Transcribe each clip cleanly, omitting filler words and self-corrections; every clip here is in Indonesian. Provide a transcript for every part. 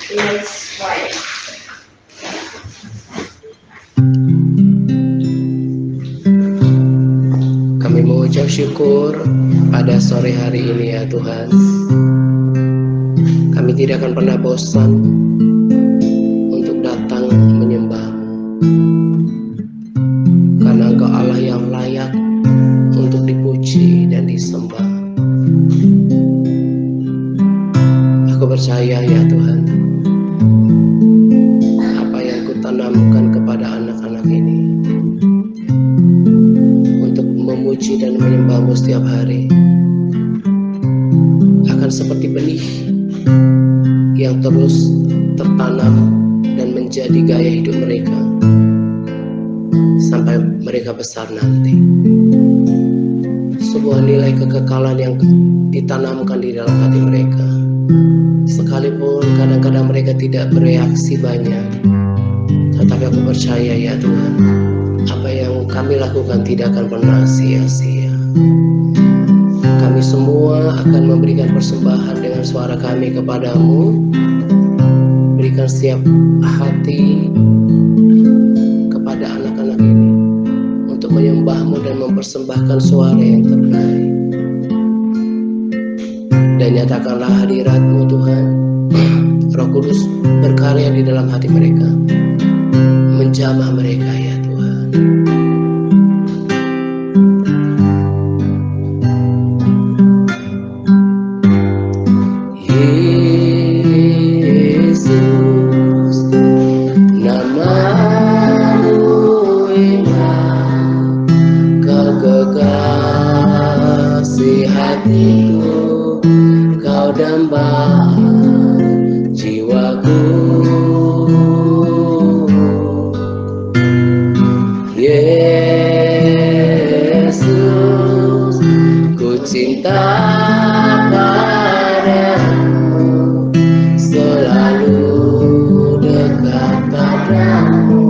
Let's try. Kami mengucap syukur pada sore hari ini ya Tuhan. Kami tidak akan pernah bosan untuk datang menyembah, karena Engkau Allah yang layak untuk dipuji dan disembah. Aku percaya ya Tuhan, apa yang Kutanamkan kepada anak-anak ini untuk memuji dan menyembah-Mu setiap hari akan seperti benih yang terus tertanam dan menjadi gaya hidup mereka sampai mereka besar nanti. Sebuah nilai kekekalan yang ditanamkan di dalam hati mereka. Sekalipun kadang-kadang mereka tidak bereaksi banyak, tetapi aku percaya ya Tuhan, apa yang kami lakukan tidak akan pernah sia-sia. Kami semua akan memberikan persembahan dengan suara kami kepadamu. Berikan setiap hati kepada anak-anak ini untuk menyembah-Mu dan mempersembahkan suara yang terbaik. Dan nyatakanlah hadirat-Mu Tuhan. Roh Kudus berkarya di dalam hati mereka, menjamah mereka ya Tuhan. Yesus, nama-Mu indah, Kau kekasih hatiku, Kau dambaan jiwaku. Yesus, ku cinta padamu, selalu dekat padamu,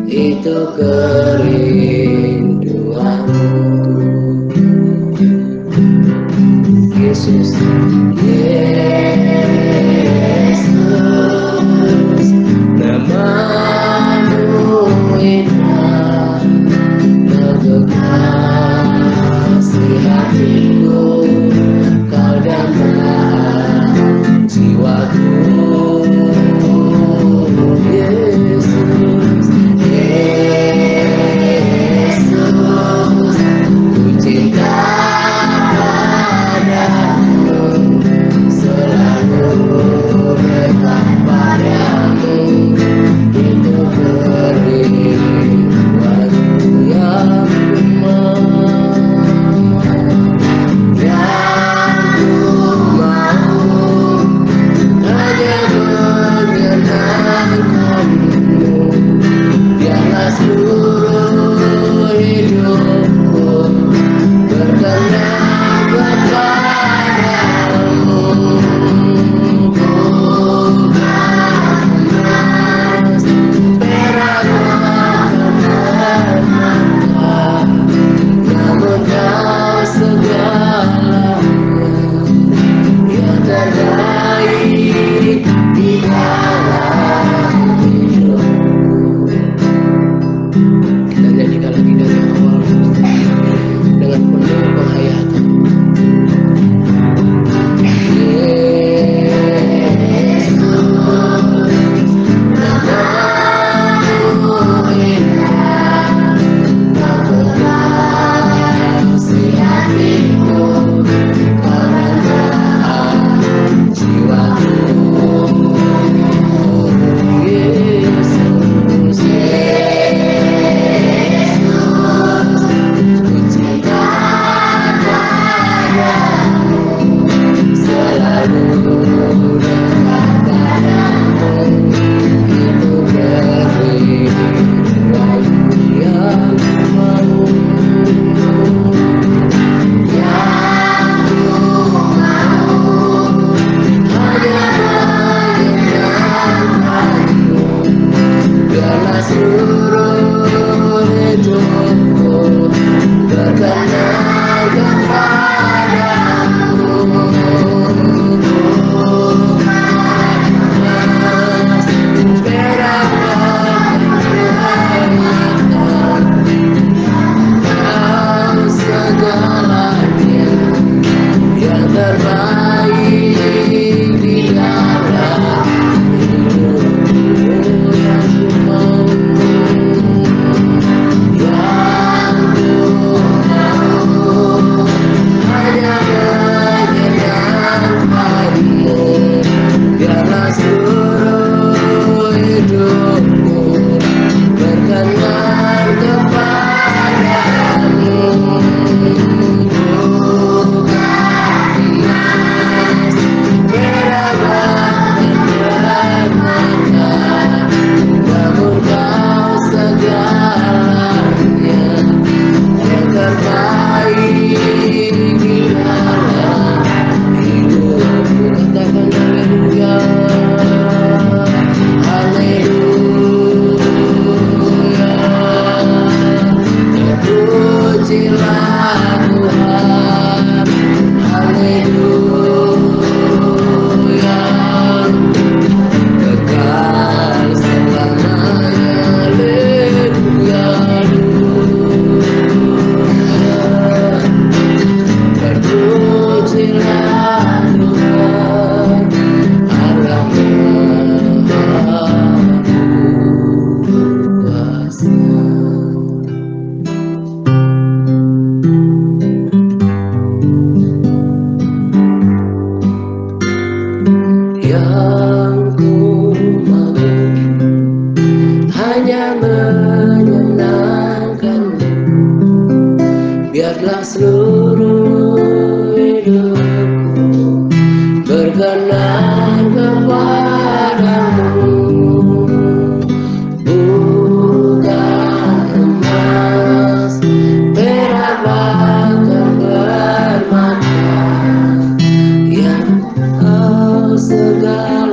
itu kerinduanku. Yesus, Yesus, nama-Mu indah, Kau kekasih hatiku, Kau dambaan jiwaku. Yesus, Yesus, ku cinta padamu, selalu dekat padamu, itu kerinduanku yang ku mau, yang ku mau hanya menyenangkan-Mu.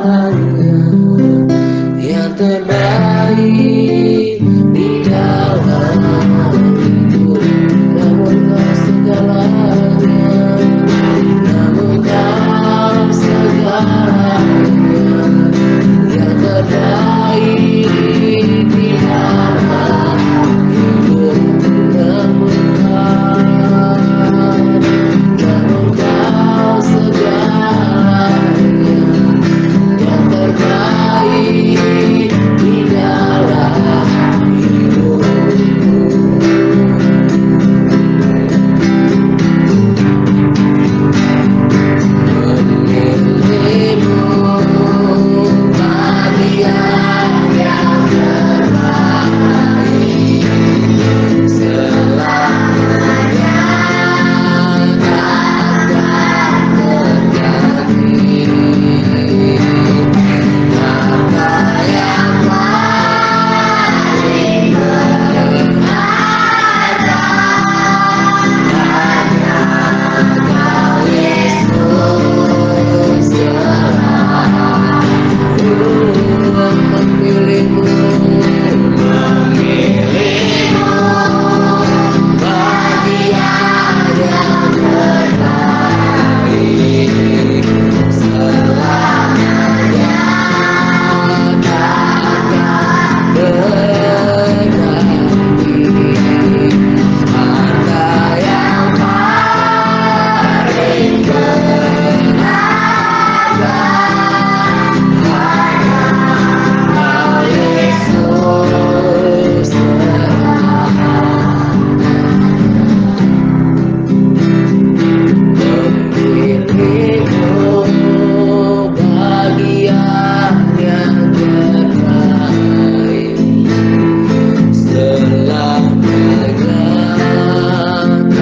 segalanya, yang terbaik di dalam hidup. Namun kau segalanya, namun kau segalanya, yang terbaik di dalam hidup. Namun kau segalanya, yang terbaik di dalam hidupku. Memilihmu bagian yang terbaik, selamanya tak akan terganti. Harta yang paling berharga hanya Kau Yesus. Memilihmu bagian yang terbaik, selamanya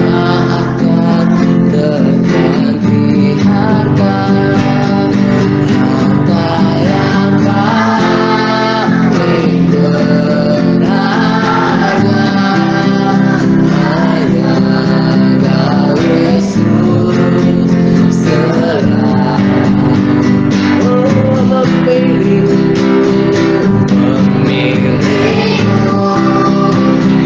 tak akan berganti. Harta yang paling berharga hanya Kau Yesus. Memilihmu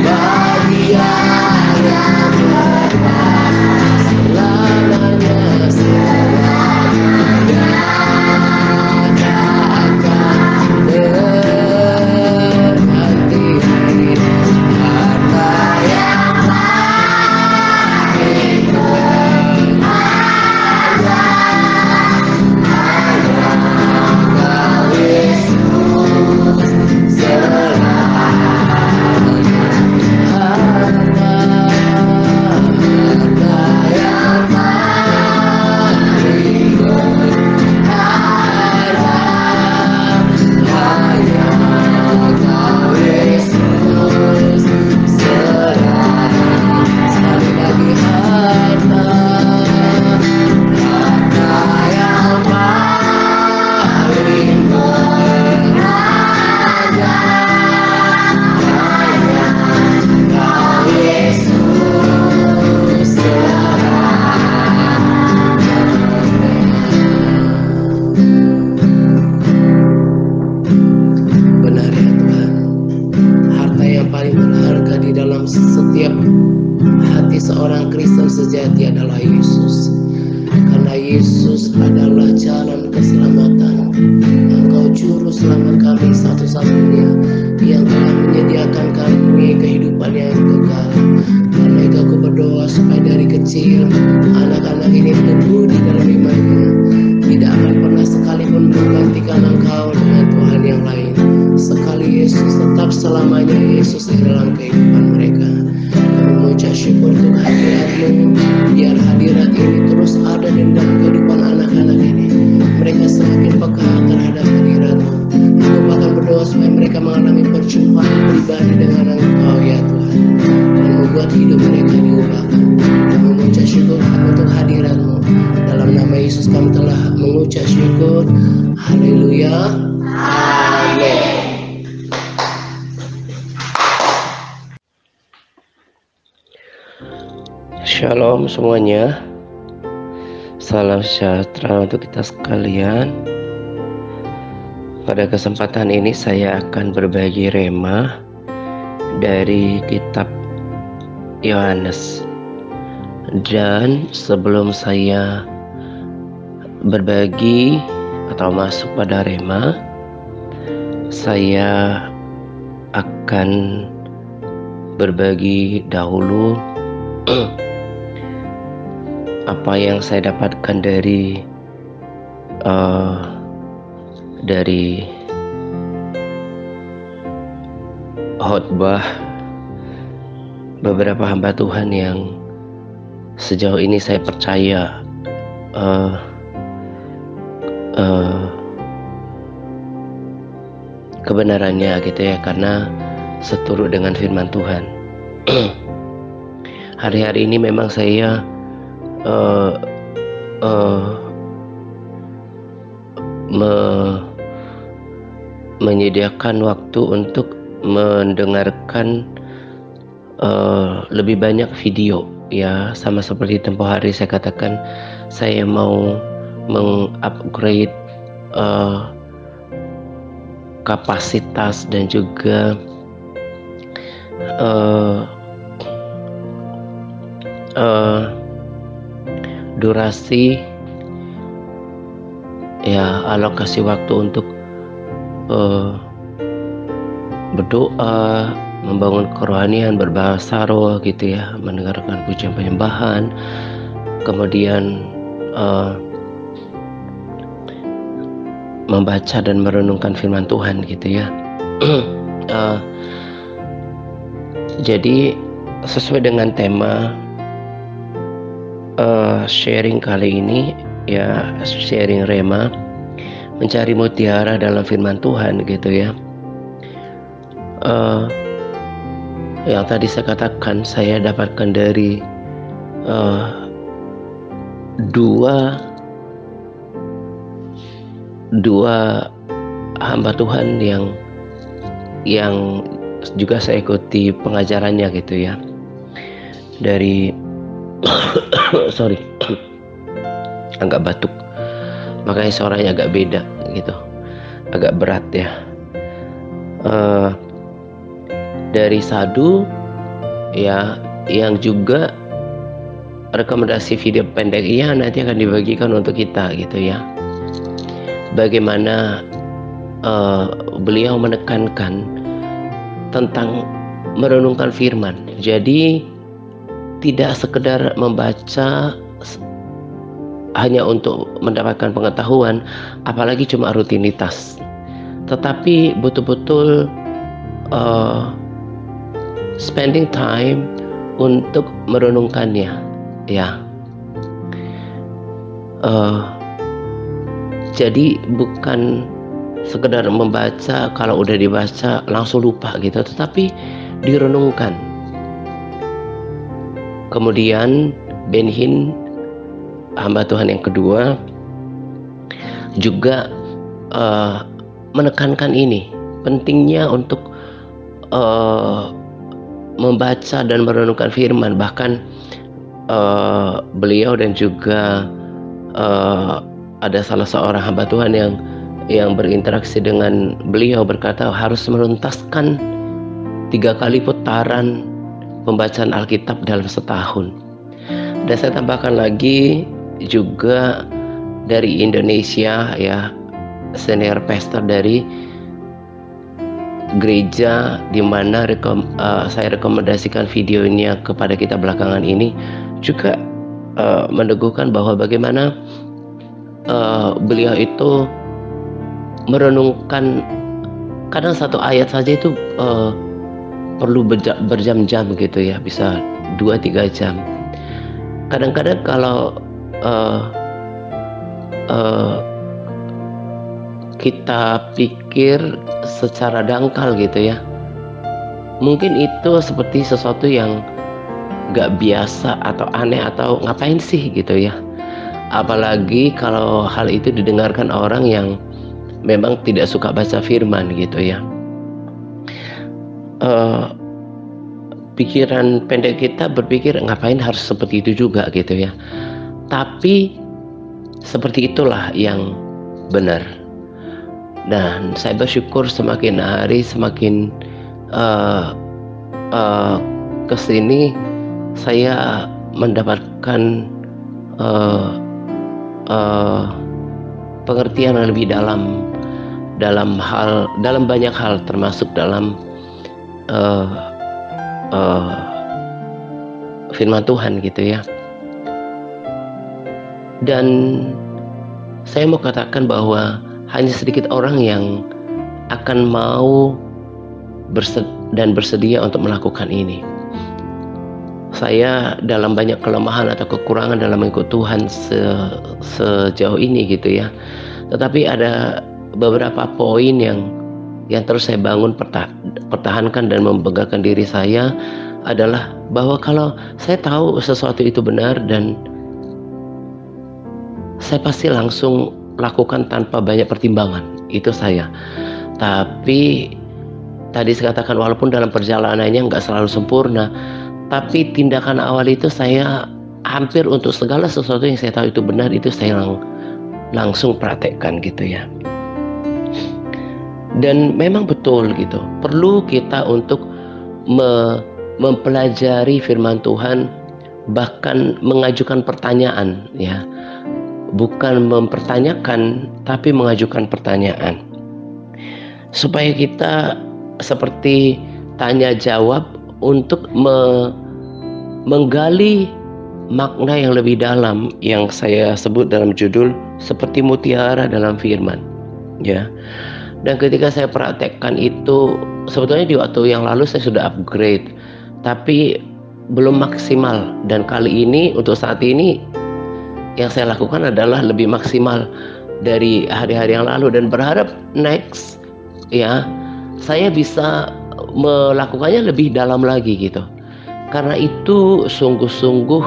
bagian yang terbaik, selamanya tak akan terganti. Harta yang paling berharga hanya Kau Yesus. Memilihmu bagian yang terbaik, selamanya tak akan berganti. Harta yang paling berharga hanya Kau Yesus. Selamanya harta yang paling berharga hanya Kau Yesus. Sekali lagi, harta yang paling berharga hanya Kau Yesus. Benar ya Tuhan, harta yang paling berharga di dalam setiap hati seorang Kristen sejati adalah Yesus. Karena Yesus adalah jalan keselamatan, Engkau juru selamat kami satu-satunya yang telah menyediakan kami kehidupan yang kekal. Karena itu aku berdoa supaya dari kecil anak-anak ini tumbuh di dalam imannya, tidak akan pernah sekalipun menggantikan Engkau dengan Tuhan yang lain. Sekali Yesus, tetap selamanya Yesus di dalam kehidupan mereka. Kami mengucap syukur untuk hadirat-Mu, biar hadirat ini terus ada di dalam kehidupan anak-anak ini. Mereka semakin peka terhadap hadirat-Mu. Aku bahkan berdoa supaya mereka mengalami perjumpaan pribadi dengan Engkau ya Tuhan, dan membuat hidup mereka diubahkan. Kami mengucap syukur untuk hadirat-Mu. Dalam nama Yesus kami telah mengucap syukur. Haleluya. Amin. Shalom semuanya. Salam sejahtera untuk kita sekalian. Pada kesempatan ini saya akan berbagi rema dari kitab Yohanes. Dan sebelum saya berbagi atau masuk pada rema, saya akan berbagi dahulu apa yang saya dapatkan dari khotbah beberapa hamba Tuhan yang sejauh ini saya percaya kebenarannya gitu ya, karena seturut dengan firman Tuhan. Hari-hari ini memang saya menyediakan waktu untuk mendengarkan lebih banyak video ya, sama seperti tempoh hari saya katakan saya mau mengupgrade kapasitas dan juga durasi ya, alokasi waktu untuk berdoa, membangun kerohanian, berbahasa roh gitu ya, mendengarkan pujian penyembahan, kemudian membaca dan merenungkan firman Tuhan gitu ya. Jadi sesuai dengan tema sharing kali ini ya, sharing rema, mencari mutiara dalam firman Tuhan gitu ya. Yang tadi saya katakan saya dapatkan dari dua hamba Tuhan yang juga saya ikuti pengajarannya gitu ya, dari sorry agak batuk, makanya suaranya agak beda gitu, agak berat ya. Dari Sadu ya, yang juga rekomendasi video pendek ya nanti akan dibagikan untuk kita gitu ya, bagaimana beliau menekankan tentang merenungkan firman. Jadi tidak sekedar membaca hanya untuk mendapatkan pengetahuan, apalagi cuma rutinitas, tetapi betul-betul spending time untuk merenungkannya ya. Jadi bukan sekedar membaca, kalau udah dibaca langsung lupa gitu, tetapi direnungkan. Kemudian Ben Hinn, hamba Tuhan yang kedua, juga menekankan ini, pentingnya untuk membaca dan merenungkan firman. Bahkan beliau dan juga ada salah seorang hamba Tuhan yang berinteraksi dengan beliau berkata harus menuntaskan 3 kali putaran pembacaan Alkitab dalam setahun. Dan saya tambahkan lagi juga dari Indonesia ya, senior pastor dari gereja di mana saya rekomendasikan videonya kepada kita belakangan ini, juga meneguhkan bahwa bagaimana beliau itu merenungkan, kadang satu ayat saja itu perlu berjam-jam gitu ya, bisa 2-3 jam. Kadang-kadang kalau kita pikir secara dangkal gitu ya, mungkin itu seperti sesuatu yang gak biasa atau aneh atau ngapain sih gitu ya. Apalagi kalau hal itu didengarkan orang yang memang tidak suka baca firman gitu ya. Pikiran pendek kita berpikir ngapain harus seperti itu juga gitu ya. Tapi seperti itulah yang benar. Dan saya bersyukur semakin hari semakin kesini saya mendapatkan pengertian yang lebih dalam banyak hal, termasuk dalam firman Tuhan gitu ya. Dan saya mau katakan bahwa hanya sedikit orang yang akan mau dan bersedia untuk melakukan ini. Saya dalam banyak kelemahan atau kekurangan dalam mengikut Tuhan sejauh ini gitu ya. Tetapi ada beberapa poin yang terus saya bangun, pertahankan dan membanggakan diri saya adalah bahwa kalau saya tahu sesuatu itu benar, dan saya pasti langsung lakukan tanpa banyak pertimbangan, itu saya. Tapi tadi saya katakan walaupun dalam perjalanannya nggak selalu sempurna, tapi tindakan awal itu saya hampir untuk segala sesuatu yang saya tahu itu benar, itu saya langsung praktekkan gitu ya. Dan memang betul gitu, perlu kita untuk mempelajari firman Tuhan, bahkan mengajukan pertanyaan ya. Bukan mempertanyakan, tapi mengajukan pertanyaan, supaya kita seperti tanya jawab untuk menggali makna yang lebih dalam, yang saya sebut dalam judul seperti mutiara dalam firman ya. Dan ketika saya praktekkan itu, sebetulnya di waktu yang lalu saya sudah upgrade, tapi belum maksimal. Dan kali ini, untuk saat ini, yang saya lakukan adalah lebih maksimal dari hari-hari yang lalu, dan berharap next ya saya bisa melakukannya lebih dalam lagi gitu. Karena itu sungguh-sungguh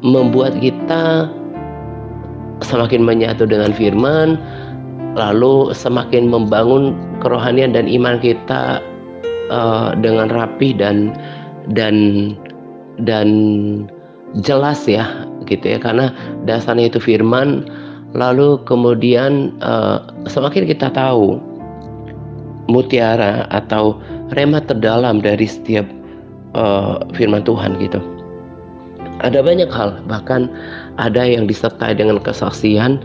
membuat kita semakin menyatu dengan firman, lalu semakin membangun kerohanian dan iman kita dengan rapih dan jelas ya gitu ya, karena dasarnya itu firman. Lalu kemudian semakin kita tahu mutiara atau rema terdalam dari setiap firman Tuhan gitu. Ada banyak hal, bahkan ada yang disertai dengan kesaksian.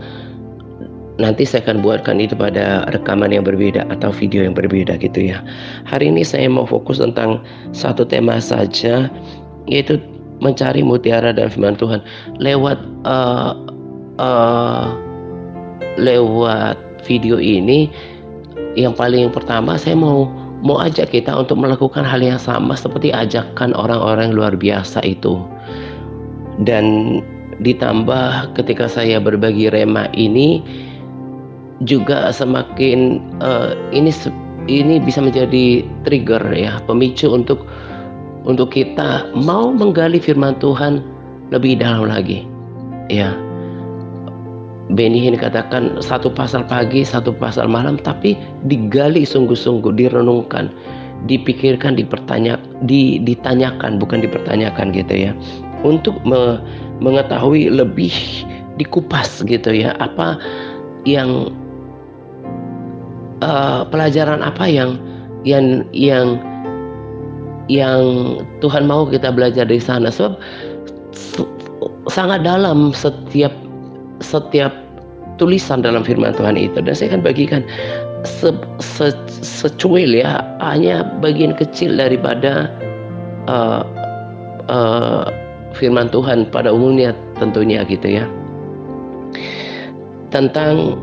Nanti saya akan buatkan itu pada rekaman yang berbeda atau video yang berbeda gitu ya. Hari ini saya mau fokus tentang satu tema saja, yaitu mencari mutiara dalam firman Tuhan lewat video ini. Yang paling pertama saya mau ajak kita untuk melakukan hal yang sama seperti ajakan orang-orang luar biasa itu. Dan ditambah ketika saya berbagi rema ini juga semakin ini bisa menjadi trigger ya, pemicu untuk kita mau menggali firman Tuhan lebih dalam lagi ya. Benny Hinn katakan satu pasal pagi, satu pasal malam, tapi digali sungguh-sungguh, direnungkan, dipikirkan, ditanyakan, bukan dipertanyakan gitu ya, untuk mengetahui lebih, dikupas gitu ya, apa yang pelajaran apa yang Tuhan mau kita belajar dari sana. Sebab sangat dalam setiap tulisan dalam firman Tuhan itu, dan saya akan bagikan secuil ya, hanya bagian kecil daripada firman Tuhan pada umumnya tentunya gitu ya, tentang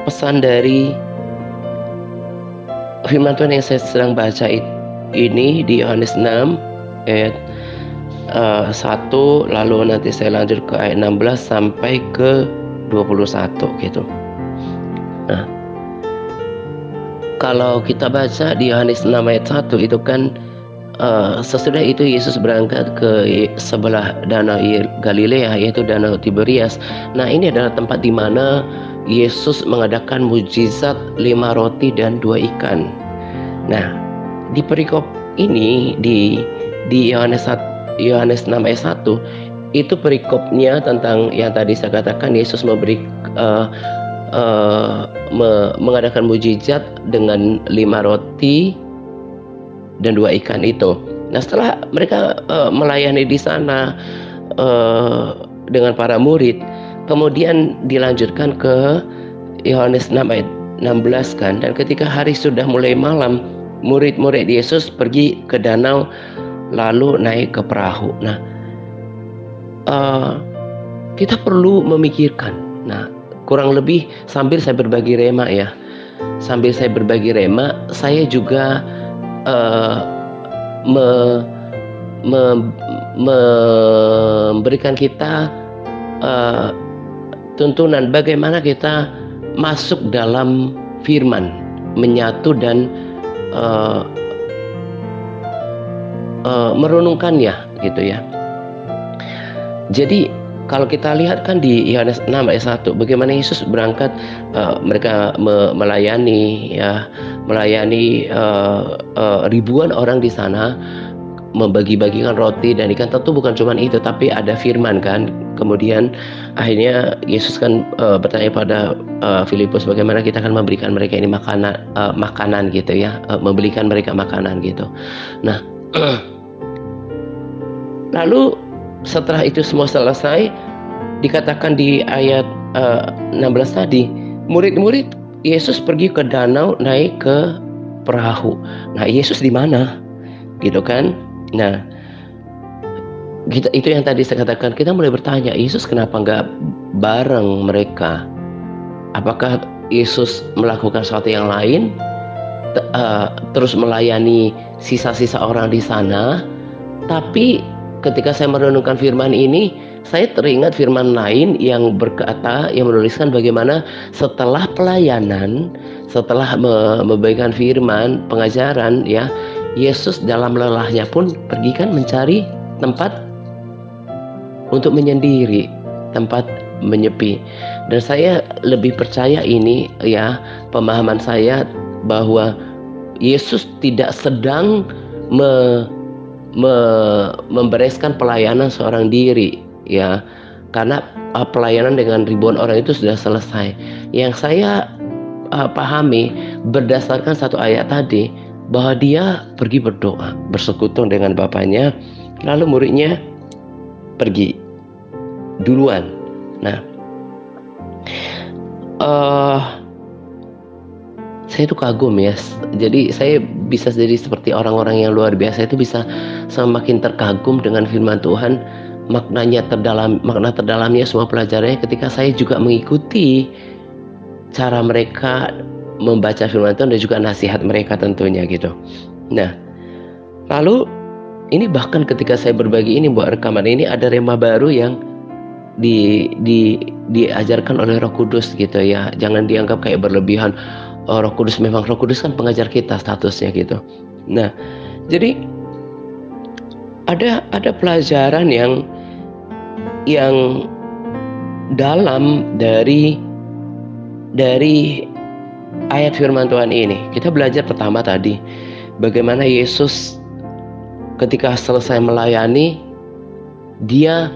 pesan dari firman Tuhan yang saya sedang baca ini di Yohanes 6 ayat 1, lalu nanti saya lanjut ke ayat 16 sampai ke 21 gitu. Nah, kalau kita baca di Yohanes 6 ayat 1 itu kan sesudah itu Yesus berangkat ke sebelah danau Galilea, yaitu danau Tiberias. Nah, ini adalah tempat di mana Yesus mengadakan mujizat 5 roti dan 2 ikan. Nah, di perikop ini di Yohanes Yohanes 6 ayat 1 itu perikopnya tentang yang tadi saya katakan, Yesus mengadakan mujizat dengan 5 roti dan 2 ikan itu. Nah, setelah mereka melayani di sana dengan para murid, kemudian dilanjutkan ke Yohanes 6 ayat 16 kan. Dan ketika hari sudah mulai malam, murid-murid Yesus pergi ke danau lalu naik ke perahu. Nah, kita perlu memikirkan. Nah, kurang lebih sambil saya berbagi rema ya, saya juga memberikan kita tuntunan bagaimana kita masuk dalam firman, menyatu dan merenungkannya gitu ya. Jadi kalau kita lihat kan di Yohanes 6 ayat 1 bagaimana Yesus berangkat, mereka melayani ribuan orang di sana, membagi-bagikan roti dan ikan. Tentu bukan cuma itu, tapi ada firman kan. Kemudian akhirnya Yesus kan bertanya pada Filipus bagaimana kita akan memberikan mereka ini makanan gitu ya, memberikan mereka makanan gitu. Nah, lalu setelah itu semua selesai, dikatakan di ayat 16 tadi, murid-murid Yesus pergi ke danau naik ke perahu. Nah, Yesus di mana? Gitu kan? Nah, itu yang tadi saya katakan, kita mulai bertanya, Yesus kenapa nggak bareng mereka? Apakah Yesus melakukan sesuatu yang lain, terus melayani sisa-sisa orang di sana? Tapi ketika saya merenungkan firman ini, saya teringat firman lain yang berkata, yang menuliskan bagaimana setelah pelayanan, setelah membagikan firman, pengajaran ya, Yesus dalam lelahnya pun pergi kan mencari tempat untuk menyendiri, tempat menyepi. Dan saya lebih percaya ini ya, pemahaman saya bahwa Yesus tidak sedang membereskan pelayanan seorang diri ya, karena pelayanan dengan ribuan orang itu sudah selesai. Yang saya pahami berdasarkan satu ayat tadi, bahwa dia pergi berdoa, bersekutu dengan Bapaknya, lalu muridnya pergi duluan. Nah, saya itu kagum ya. Jadi saya bisa jadi seperti orang-orang yang luar biasa, itu bisa semakin terkagum dengan firman Tuhan, makna terdalamnya, semua pelajarannya, ketika saya juga mengikuti cara mereka membaca firman Tuhan dan juga nasihat mereka tentunya gitu. Nah, lalu ini bahkan ketika saya berbagi ini, buat rekaman ini, ada rema baru yang diajarkan oleh Roh Kudus gitu ya. Jangan dianggap kayak berlebihan. Roh Kudus, memang Roh Kudus kan pengajar kita statusnya gitu. Nah, jadi ada pelajaran yang dalam dari ayat firman Tuhan ini. Kita belajar pertama tadi bagaimana Yesus ketika selesai melayani, dia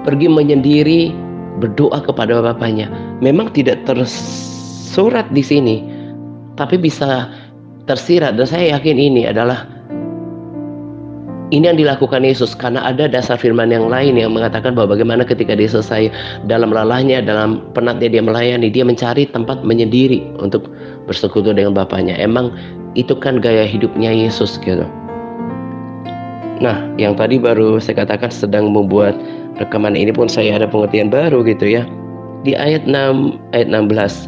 pergi menyendiri berdoa kepada Bapaknya. Memang tidak tersurat di sini, tapi bisa tersirat, dan saya yakin ini yang dilakukan Yesus karena ada dasar firman yang lain yang mengatakan bahwa bagaimana ketika dia selesai dalam lelahnya, dalam penatnya dia melayani, dia mencari tempat menyendiri untuk bersekutu dengan Bapaknya. Emang itu kan gaya hidupnya Yesus gitu. Nah, yang tadi baru saya katakan sedang membuat rekaman ini pun saya ada pengertian baru gitu ya. Di ayat 6, ayat 16,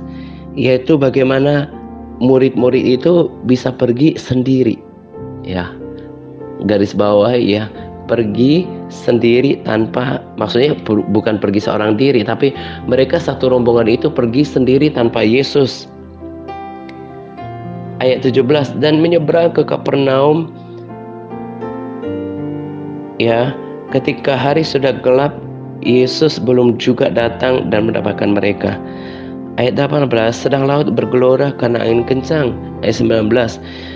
yaitu bagaimana murid-murid itu bisa pergi sendiri ya. Garis bawah ya, pergi sendiri tanpa, maksudnya bukan pergi seorang diri, tapi mereka satu rombongan itu pergi sendiri tanpa Yesus. Ayat 17, dan menyeberang ke Kapernaum ya. Ketika hari sudah gelap, Yesus belum juga datang dan mendapatkan mereka. Ayat 18, sedang laut bergelora karena angin kencang. Ayat 19,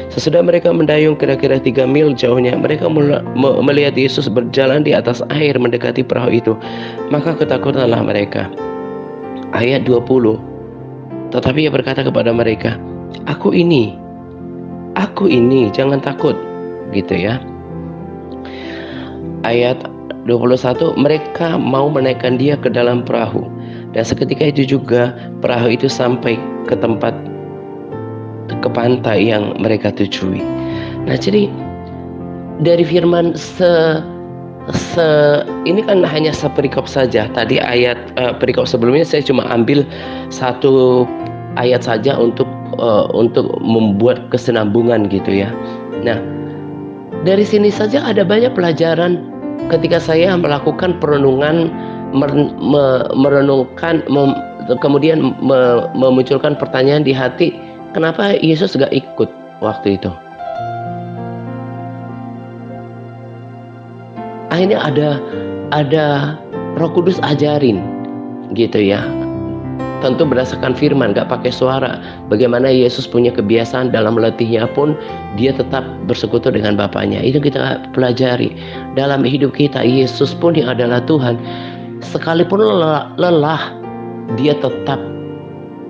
sesudah mereka mendayung kira-kira 3 mil jauhnya, mereka melihat Yesus berjalan di atas air mendekati perahu itu. Maka ketakutanlah mereka. Ayat 20, tetapi ia berkata kepada mereka, aku ini, jangan takut. Gitu ya. Ayat 21, mereka mau menaikkan dia ke dalam perahu. Dan seketika itu juga perahu itu sampai ke pantai yang mereka tujui. Nah, jadi dari firman ini kan hanya seperikop saja. Tadi ayat perikop sebelumnya saya cuma ambil satu ayat saja untuk membuat kesinambungan gitu ya. Nah, dari sini saja ada banyak pelajaran ketika saya melakukan perenungan, merenungkan, kemudian memunculkan pertanyaan di hati, kenapa Yesus gak ikut waktu itu? Akhirnya ada Roh Kudus ajarin gitu ya. Tentu berdasarkan firman, gak pakai suara. Bagaimana Yesus punya kebiasaan dalam letihnya pun dia tetap bersekutu dengan Bapaknya. Itu kita pelajari dalam hidup kita. Yesus pun yang adalah Tuhan, sekalipun lelah, dia tetap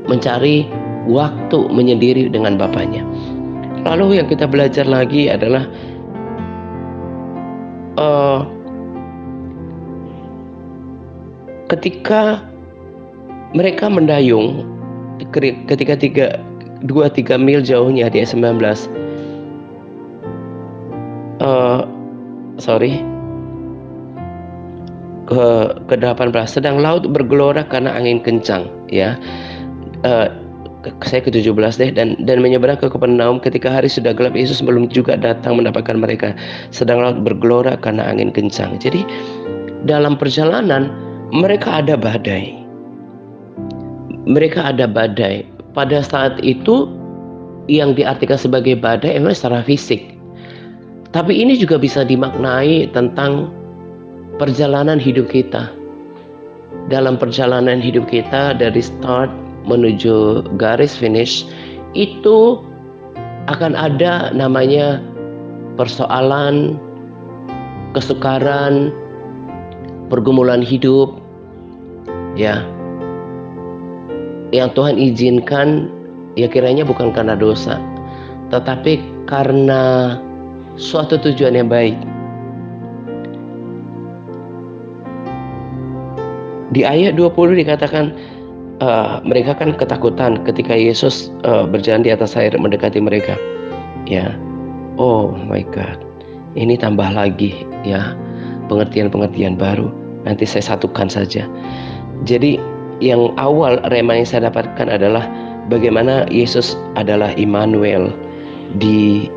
mencari waktu menyendiri dengan Bapaknya. Lalu yang kita belajar lagi adalah ketika mereka mendayung, ketika 2-3 mil jauhnya di ayat 19, ke 18, sedang laut bergelora karena angin kencang ya. Saya ke 17 deh, dan menyeberang ke Kapernaum. Ketika hari sudah gelap, Yesus belum juga datang mendapatkan mereka. Sedang laut bergelora karena angin kencang. Jadi dalam perjalanan mereka ada badai. Pada saat itu yang diartikan sebagai badai memang secara fisik. Tapi ini juga bisa dimaknai tentang perjalanan hidup kita. Dalam perjalanan hidup kita dari start menuju garis finish, itu akan ada namanya persoalan, kesukaran, pergumulan hidup ya, yang Tuhan izinkan ya kiranya bukan karena dosa, tetapi karena suatu tujuan yang baik. Di ayat 20 dikatakan mereka kan ketakutan ketika Yesus berjalan di atas air mendekati mereka ya. Oh my God, ini tambah lagi ya pengertian-pengertian baru. Nanti saya satukan saja. Jadi yang awal rema yang saya dapatkan adalah bagaimana Yesus adalah Immanuel di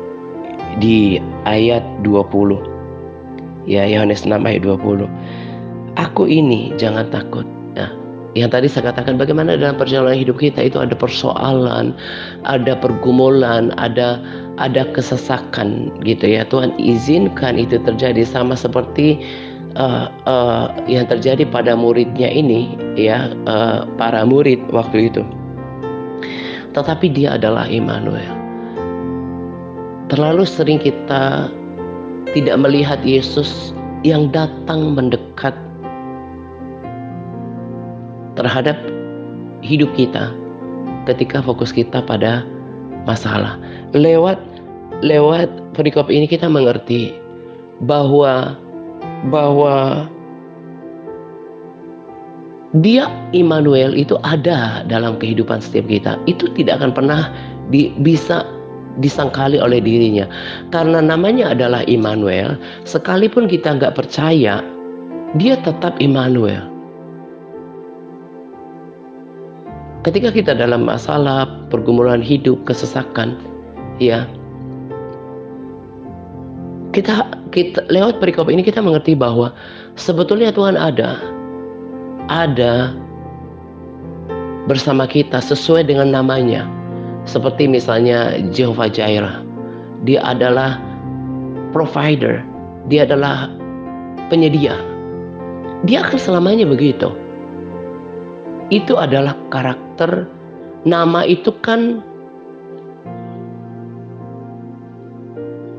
ayat 20 ya, Yohanes 6 ayat 20. Aku ini, jangan takut. Nah, yang tadi saya katakan bagaimana dalam perjalanan hidup kita itu ada persoalan, ada pergumulan, ada kesesakan gitu ya. Tuhan izinkan itu terjadi, sama seperti yang terjadi pada muridnya ini ya, para murid waktu itu. Tetapi dia adalah Immanuel. Terlalu sering kita tidak melihat Yesus yang datang mendekat terhadap hidup kita ketika fokus kita pada masalah. Lewat perikop ini kita mengerti bahwa dia Immanuel itu ada dalam kehidupan setiap kita. Itu tidak akan pernah bisa disangkali oleh dirinya, karena namanya adalah Immanuel. Sekalipun kita nggak percaya, dia tetap Immanuel. Ketika kita dalam masalah, pergumulan hidup, kesesakan ya, kita lewat perikop ini kita mengerti bahwa sebetulnya Tuhan ada bersama kita sesuai dengan namanya. Seperti misalnya Jehovah Jireh, dia adalah provider, dia adalah penyedia. Dia akan selamanya begitu. Itu adalah karakter karakter. Nama itu kan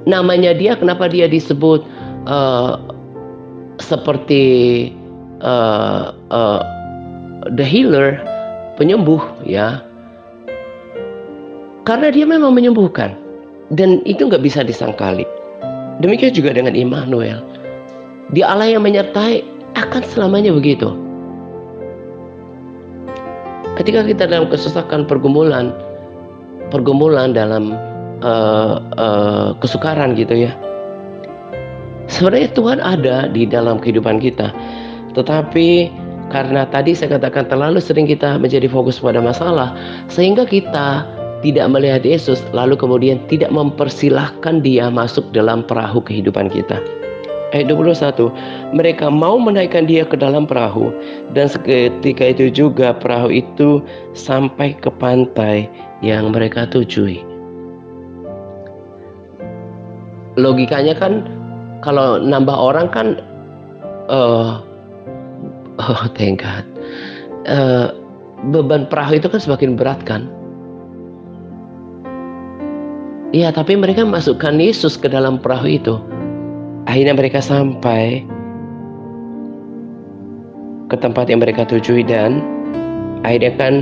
namanya dia, kenapa dia disebut seperti the healer, penyembuh ya, karena dia memang menyembuhkan, dan itu nggak bisa disangkali. Demikian juga dengan Immanuel, dia Allah yang menyertai, akan selamanya begitu. Ketika kita dalam kesusahan, pergumulan dalam kesukaran gitu ya, sebenarnya Tuhan ada di dalam kehidupan kita. Tetapi karena tadi saya katakan terlalu sering kita menjadi fokus pada masalah, sehingga kita tidak melihat Yesus, lalu kemudian tidak mempersilahkan dia masuk dalam perahu kehidupan kita. Ayat 21, mereka mau menaikkan dia ke dalam perahu, dan seketika itu juga perahu itu sampai ke pantai yang mereka tujui. Logikanya kan kalau nambah orang kan thank God, beban perahu itu kan semakin berat kan. Iya, tapi mereka masukkan Yesus ke dalam perahu itu. Akhirnya mereka sampai ke tempat yang mereka tujui, dan akhirnya kan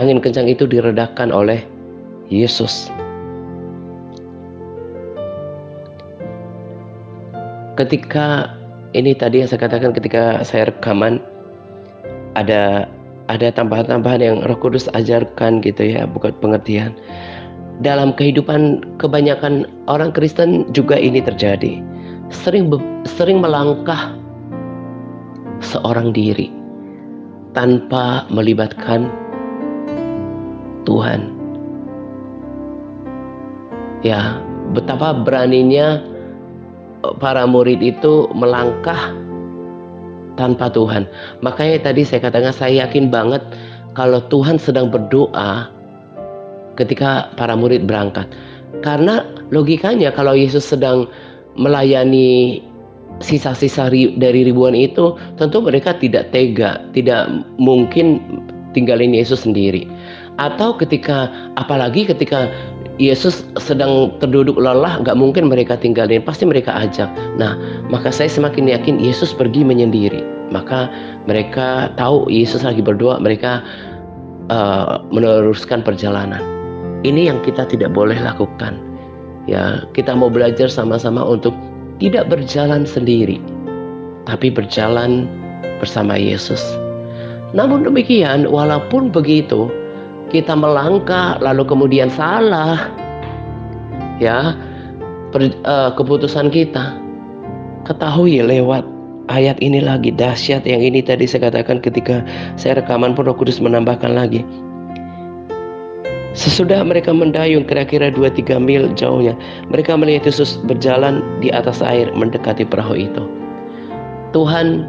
angin kencang itu diredakan oleh Yesus. Ketika ini tadi yang saya katakan, ketika saya rekaman, ada tambahan-tambahan yang Roh Kudus ajarkan gitu ya, bukan pengertian. Dalam kehidupan kebanyakan orang Kristen juga ini terjadi. Sering melangkah seorang diri tanpa melibatkan Tuhan. Ya, betapa beraninya para murid itu melangkah tanpa Tuhan. Makanya tadi saya katakan, saya yakin banget kalau Tuhan sedang berdoa ketika para murid berangkat. Karena logikanya kalau Yesus sedang melayani sisa-sisa dari ribuan itu, tentu mereka tidak tega, tidak mungkin tinggalin Yesus sendiri. Atau apalagi ketika Yesus sedang terduduk lelah, nggak mungkin mereka tinggalin, pasti mereka ajak. Nah, maka saya semakin yakin Yesus pergi menyendiri. Maka mereka tahu Yesus lagi berdoa, mereka meneruskan perjalanan. Ini yang kita tidak boleh lakukan. Ya, kita mau belajar sama-sama untuk tidak berjalan sendiri, tapi berjalan bersama Yesus. Namun demikian, walaupun begitu, kita melangkah lalu kemudian salah, ya, keputusan kita. Ketahui lewat ayat ini lagi dahsyat, yang ini tadi saya katakan ketika saya rekaman pun Roh Kudus menambahkan lagi. Sesudah mereka mendayung kira-kira 2-3 mil jauhnya, mereka melihat Yesus berjalan di atas air mendekati perahu itu. Tuhan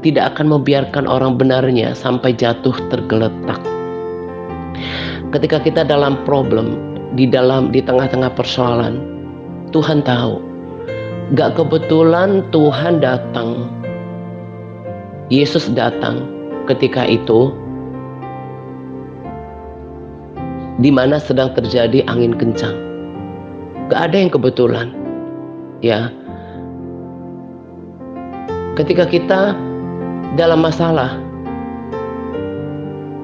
tidak akan membiarkan orang benarnya sampai jatuh tergeletak. Ketika kita dalam problem, di tengah-tengah persoalan, Tuhan tahu. Gak kebetulan Tuhan datang, Yesus datang ketika itu, di mana sedang terjadi angin kencang. Gak ada yang kebetulan, ya. Ketika kita dalam masalah,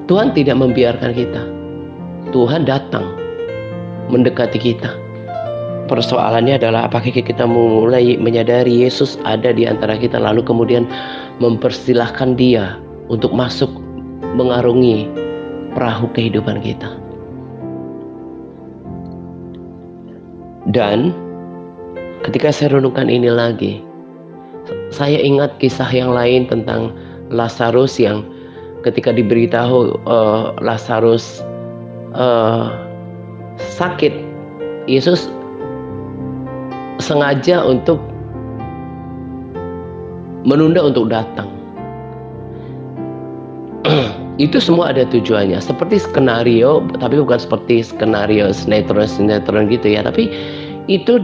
Tuhan tidak membiarkan kita. Tuhan datang mendekati kita. Persoalannya adalah apakah kita mulai menyadari Yesus ada di antara kita, lalu kemudian mempersilahkan Dia untuk masuk mengarungi perahu kehidupan kita. Dan ketika saya renungkan ini lagi, saya ingat kisah yang lain tentang Lazarus, yang ketika diberitahu Lazarus sakit, Yesus sengaja untuk menunda untuk datang. Itu semua ada tujuannya, seperti skenario, tapi bukan seperti skenario sinetron gitu ya. Tapi itu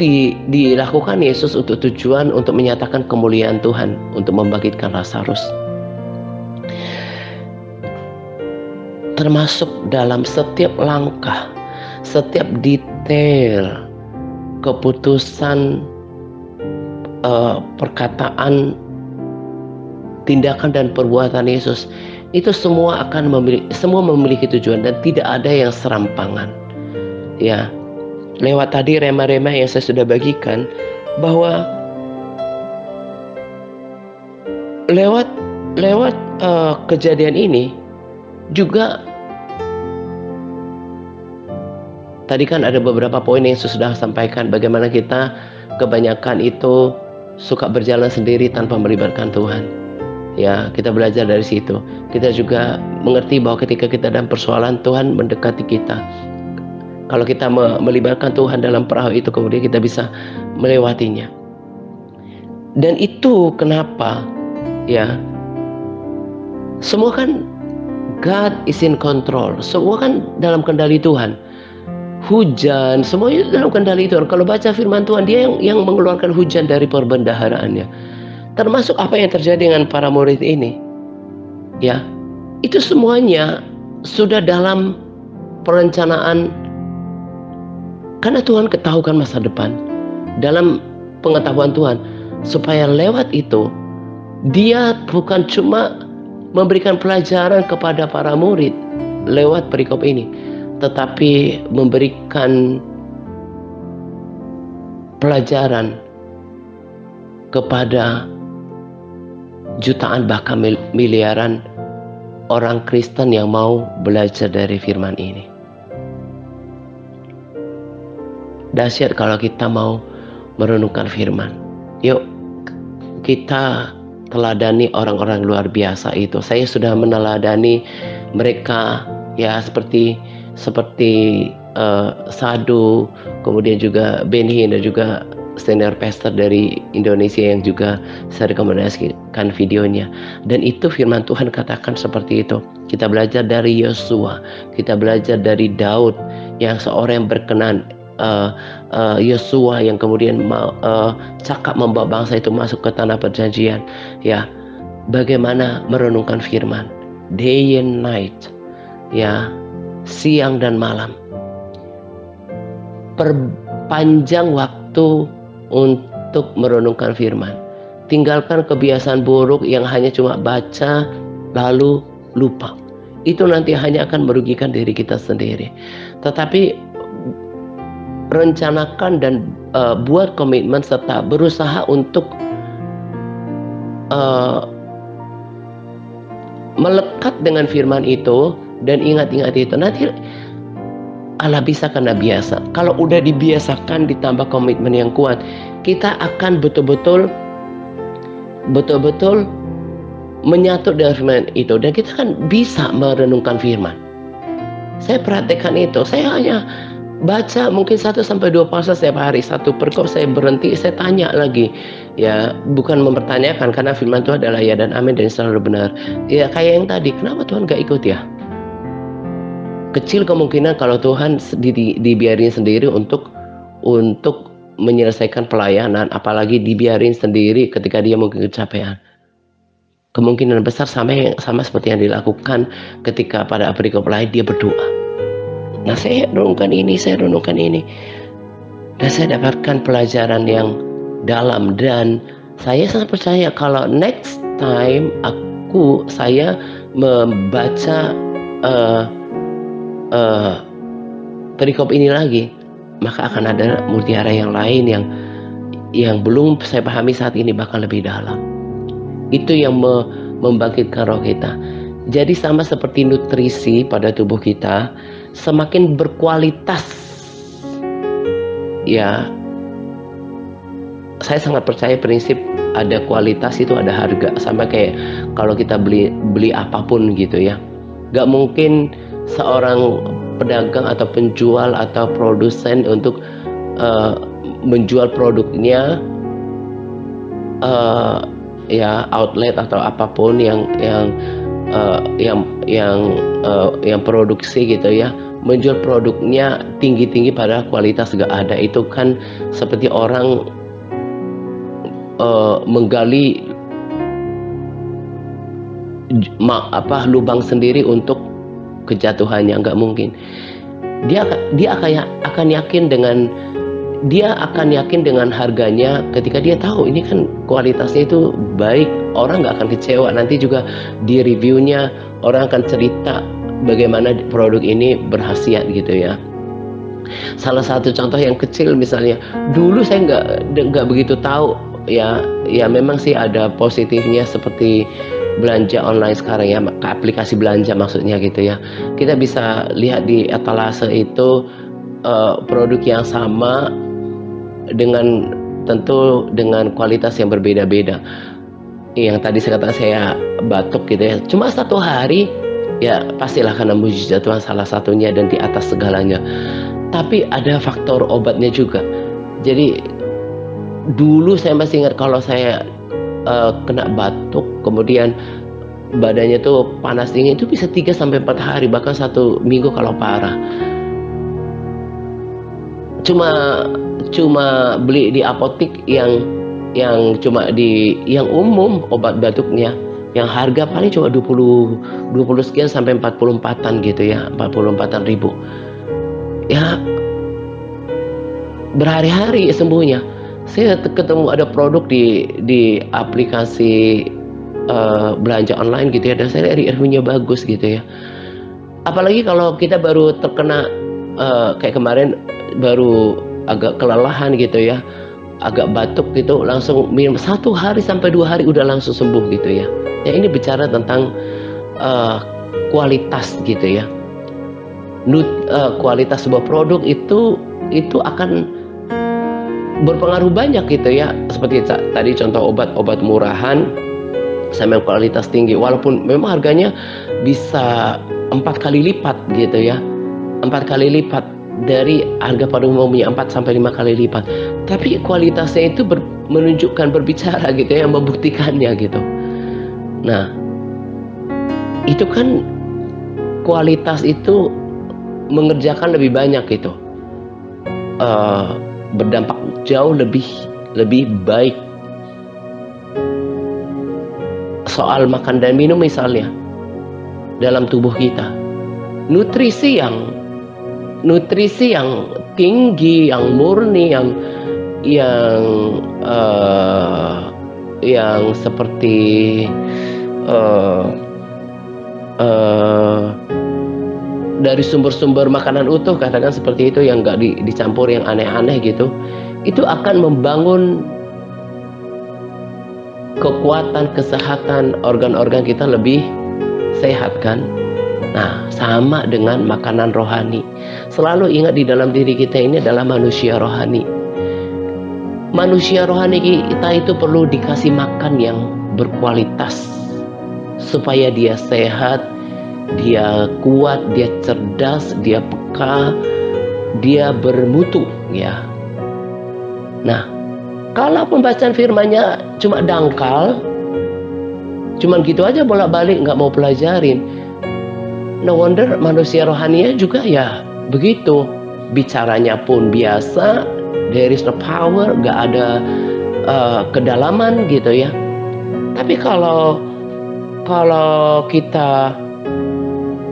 dilakukan Yesus untuk tujuan untuk menyatakan kemuliaan Tuhan, untuk membangkitkan Lazarus. termasuk dalam setiap langkah, setiap detail keputusan, perkataan, tindakan dan perbuatan Yesus itu semua memiliki tujuan dan tidak ada yang serampangan. Ya, lewat tadi rema-rema yang saya sudah bagikan, bahwa lewat kejadian ini juga tadi kan ada beberapa poin yang sudah sampaikan, bagaimana kita kebanyakan itu suka berjalan sendiri tanpa melibatkan Tuhan. Ya, kita belajar dari situ. Kita juga mengerti bahwa ketika kita dalam persoalan, Tuhan mendekati kita. Kalau kita melibatkan Tuhan dalam perahu itu, kemudian kita bisa melewatinya. Dan itu kenapa, ya, semua kan God is in control. Semua kan dalam kendali Tuhan. Hujan, semuanya dalam kendali Tuhan. Kalau baca firman Tuhan, dia yang mengeluarkan hujan dari perbendaharaannya. Termasuk apa yang terjadi dengan para murid ini. Ya, itu semuanya sudah dalam perencanaan. Karena Tuhan ketahukan masa depan. Dalam pengetahuan Tuhan, supaya lewat itu, dia bukan cuma memberikan pelajaran kepada para murid lewat perikop ini, tetapi memberikan pelajaran kepada jutaan bahkan miliaran orang Kristen yang mau belajar dari firman ini. Dahsyat kalau kita mau merenungkan firman. Yuk kita teladani orang-orang luar biasa itu. Saya sudah meneladani mereka, ya, seperti Sadu, kemudian juga Benhin, dan juga senior pastor dari Indonesia yang juga saya rekomendasikan videonya. Dan itu firman Tuhan katakan seperti itu. Kita belajar dari Yosua, kita belajar dari Daud yang seorang yang berkenan, Yosua yang kemudian cakap membawa bangsa itu masuk ke tanah perjanjian. Ya, bagaimana merenungkan firman day and night, ya, siang dan malam. Perpanjang waktu untuk merenungkan firman. Tinggalkan kebiasaan buruk yang hanya cuma baca lalu lupa. Itu nanti hanya akan merugikan diri kita sendiri. Tetapi rencanakan dan buat komitmen serta berusaha untuk melekat dengan firman itu dan ingat-ingat itu. Nanti Allah bisa karena biasa. Kalau udah dibiasakan ditambah komitmen yang kuat, kita akan betul-betul menyatu dengan firman itu, dan kita kan bisa merenungkan firman. Saya perhatikan itu. Saya hanya baca mungkin 1-2 pasal setiap hari, satu perikop saya berhenti, saya tanya lagi. Ya, bukan mempertanyakan, karena firman Tuhan adalah ya dan amin dan selalu benar. Ya, kayak yang tadi, kenapa Tuhan gak ikut ya? Kecil kemungkinan kalau Tuhan dibiarin sendiri untuk menyelesaikan pelayanan, apalagi dibiarin sendiri ketika dia mungkin kecapean. Kemungkinan besar sama seperti yang dilakukan ketika pada perikop lain dia berdoa. Nah, saya renungkan ini, dan saya dapatkan pelajaran yang dalam, dan saya sangat percaya kalau next time saya membaca perikop ini lagi, maka akan ada mutiara yang lain yang belum saya pahami saat ini, bahkan lebih dalam. Itu yang membangkitkan roh kita. Jadi sama seperti nutrisi pada tubuh kita, semakin berkualitas, ya, saya sangat percaya prinsip ada kualitas itu ada harga. Sama kayak kalau kita beli apapun gitu ya, gak mungkin seorang pedagang atau penjual atau produsen untuk menjual produknya ya outlet atau apapun yang produksi gitu ya, menjual produknya tinggi padahal kualitas gak ada. Itu kan seperti orang menggali lubang sendiri untuk kejatuhannya, nggak mungkin. Dia akan yakin dengan harganya ketika dia tahu ini kan kualitasnya itu baik, orang nggak akan kecewa. Nanti juga di reviewnya orang akan cerita bagaimana produk ini berkhasiat gitu ya. Salah satu contoh yang kecil misalnya, dulu saya nggak begitu tahu ya memang sih ada positifnya seperti belanja online sekarang ya, aplikasi belanja maksudnya gitu ya. Kita bisa lihat di etalase itu produk yang sama dengan tentu dengan kualitas yang berbeda-beda. Yang tadi saya batuk gitu ya, cuma 1 hari ya pastilah karena mujizat Tuhan salah satunya dan di atas segalanya. Tapi ada faktor obatnya juga. Jadi dulu saya masih ingat kalau saya kena batuk, kemudian badannya tuh panas dingin, itu bisa 3-4 hari, bahkan 1 minggu kalau parah. Cuma beli di apotik yang umum obat batuknya, yang harga paling cuma 20 sekian sampai 44-an gitu ya, 44-an ribu. Ya berhari-hari sembuhnya. Saya ketemu ada produk di aplikasi belanja online gitu ya, dan saya lihat reviewnya bagus gitu ya. Apalagi kalau kita baru terkena kayak kemarin baru agak kelelahan gitu ya, agak batuk gitu, langsung minum 1 hari sampai 2 hari udah langsung sembuh gitu ya. Ya ini bicara tentang kualitas gitu ya. Kualitas sebuah produk itu akan berpengaruh banyak gitu ya. Seperti tadi contoh obat murahan sama kualitas tinggi, walaupun memang harganya bisa 4 kali lipat gitu ya, 4 kali lipat dari harga pada umumnya, 4-5 kali lipat, tapi kualitasnya itu menunjukkan, berbicara gitu ya, membuktikannya gitu. Nah itu kan kualitas itu mengerjakan lebih banyak gitu, berdampak jauh lebih baik. Soal makan dan minum misalnya, dalam tubuh kita, nutrisi yang tinggi, yang murni, yang seperti dari sumber-sumber makanan utuh, katakan seperti itu, yang nggak dicampur yang aneh-aneh gitu, itu akan membangun kekuatan, kesehatan organ-organ kita lebih sehat kan. Nah sama dengan makanan rohani. Selalu ingat di dalam diri kita ini adalah manusia rohani. Manusia rohani kita itu perlu dikasih makan yang berkualitas supaya dia sehat, dia kuat, dia cerdas, dia peka, dia bermutu ya. Nah kalau pembacaan firman-Nya cuma dangkal, cuman gitu aja bolak-balik, nggak mau pelajarin, no wonder manusia rohaninya juga ya begitu. Bicaranya pun biasa, there is no power, nggak ada kedalaman gitu ya. Tapi kalau kita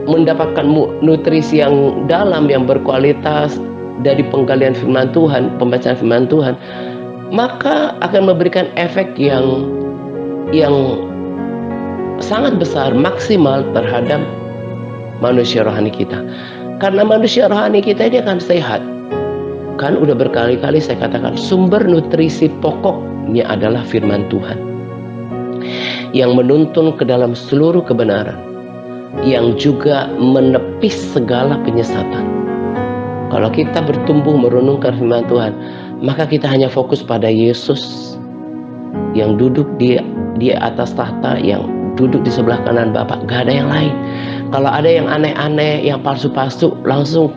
mendapatkan nutrisi yang dalam, yang berkualitas dari penggalian firman Tuhan, pembacaan firman Tuhan, maka akan memberikan efek yang sangat besar, maksimal terhadap manusia rohani kita. Karena manusia rohani kita ini akan sehat. Kan udah berkali-kali saya katakan, sumber nutrisi pokoknya adalah firman Tuhan, yang menuntun ke dalam seluruh kebenaran, yang juga menepis segala penyesatan. Kalau kita bertumbuh merenungkan firman Tuhan, maka kita hanya fokus pada Yesus yang duduk di atas tahta, yang duduk di sebelah kanan Bapa. Gak ada yang lain. Kalau ada yang aneh-aneh, yang palsu-palsu, langsung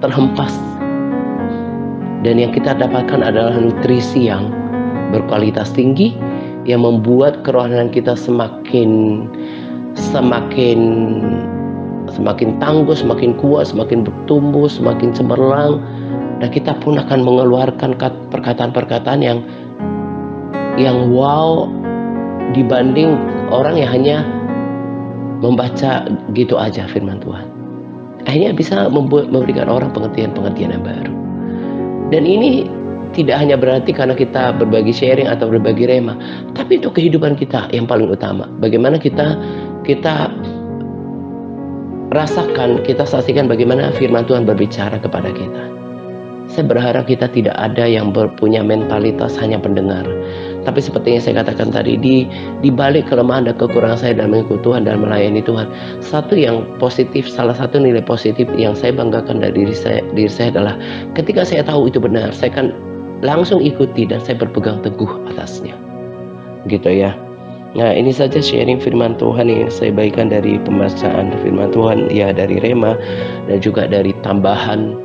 terhempas. Dan yang kita dapatkan adalah nutrisi yang berkualitas tinggi, yang membuat kerohanian kita semakin tangguh, semakin kuat, semakin bertumbuh, semakin cemerlang. Dan kita pun akan mengeluarkan perkataan-perkataan yang wow, dibanding orang yang hanya membaca gitu aja firman Tuhan. Akhirnya bisa memberikan orang pengertian-pengertian yang baru. Dan ini tidak hanya berarti karena kita berbagi sharing atau berbagi rema, tapi untuk kehidupan kita yang paling utama. Bagaimana kita rasakan, kita saksikan bagaimana firman Tuhan berbicara kepada kita. Saya berharap kita tidak ada yang punya mentalitas hanya pendengar. Tapi seperti yang saya katakan tadi, di balik kelemahan dan kekurangan saya dalam mengikuti Tuhan dan melayani Tuhan, salah satu nilai positif yang saya banggakan dari diri saya adalah ketika saya tahu itu benar, saya akan langsung ikuti dan saya berpegang teguh atasnya. Gitu ya. Nah, ini saja sharing firman Tuhan yang saya bagikan dari pembacaan firman Tuhan, ya, dari rema dan juga dari tambahan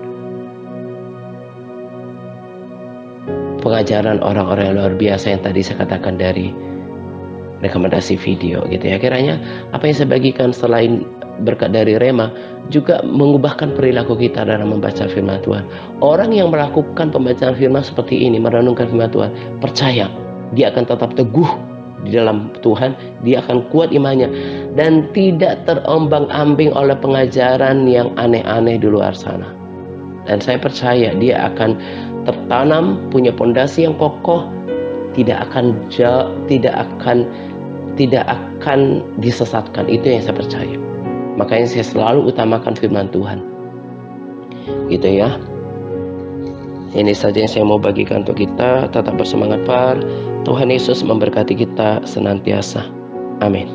pengajaran orang-orang yang luar biasa yang tadi saya katakan dari rekomendasi video gitu ya. Kiranya apa yang saya bagikan selain berkat dari rema juga mengubahkan perilaku kita dalam membaca firman Tuhan. Orang yang melakukan pembacaan firman seperti ini, merenungkan firman Tuhan, percaya dia akan tetap teguh di dalam Tuhan, dia akan kuat imannya dan tidak terombang-ambing oleh pengajaran yang aneh-aneh di luar sana. Dan saya percaya dia akan tertanam, punya pondasi yang kokoh, tidak akan disesatkan. Itu yang saya percaya. Makanya saya selalu utamakan firman Tuhan. Gitu ya. Ini saja yang saya mau bagikan untuk kita. Tetap bersemangat, Par. Tuhan Yesus memberkati kita senantiasa. Amin.